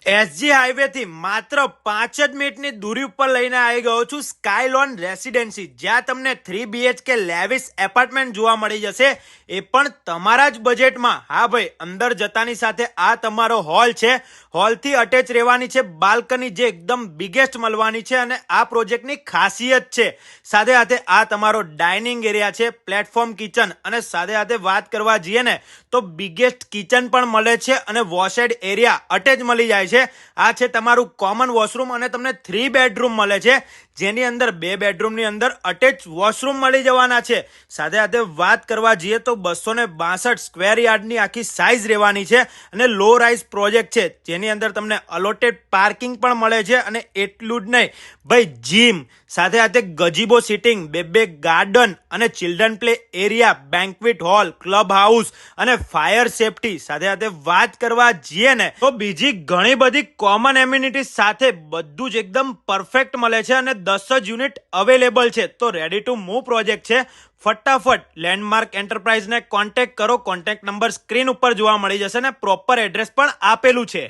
SG highway થી માત્ર 5 જ મિનિટની દૂરી ઉપર લઈને આવી ગયો છું સ્કાયલોન રેસિડેન્સી, જ્યાં તમને 3 BHK લેવિશ એપાર્ટમેન્ટ જોવા મળી જશે, એ પણ તમારા જ બજેટમાં। હા ભાઈ, અંદર જતાની સાથે આ તમારો હોલ છે, હોલથી અટેચ રહેવાની છે બાલ્કની, જે એકદમ બિગેસ્ટ મળવાની છે અને આ પ્રોજેક્ટની ખાસિયત છે। સાથે સાથે આ તમારો ડાઇનિંગ એરિયા છે, પ્લેટફોર્મ કિચન, અને સાથે સાથે વાત કરવા જઈએ ને તો બિગેસ્ટ કિચન પણ મળે છે અને વોશેડ એરિયા અટેચ મળી જાય છે। આ છે તમારું કોમન વોશરૂમ અને તમને 3 બેડરૂમ મળે છે, જેની અંદર 2 બેડરૂમની અંદર અટેચ વોશરૂમ મળી જવાના છે। સાથે સાથે વાત કરવા જઈએ તો 262 સ્ક્વેર યાર્ડની આખી સાઇઝ રહેવાની છે અને લો રાઇઝ પ્રોજેક્ટ છે, જેની અંદર તમને અલોટેડ પાર્કિંગ પણ મળે છે। અને એટલું જ નહીં ભાઈ, જીમ, સાથે સાથે ગજીબો સિટિંગ, બે ગાર્ડન અને children play area, banquet hall, club house અને ફાયર સેફટી, સાથે સાથે વાત કરવા જઈએ ને તો બીજી ઘણી બધી કોમન એમ્યુનિટી સાથે બધું જ એકદમ પરફેક્ટ મળે છે અને 10 જ યુનિટ અવેલેબલ છે। તો રેડી ટુ મૂવ પ્રોજેક્ટ છે। ફટાફટ લેન્ડમાર્ક એન્ટરપ્રાઇઝને કોન્ટેક્ટ કરો। કોન્ટેક્ટ નંબર સ્ક્રીન ઉપર જોવા મળી જશે ને પ્રોપર એડ્રેસ પણ આપેલું છે।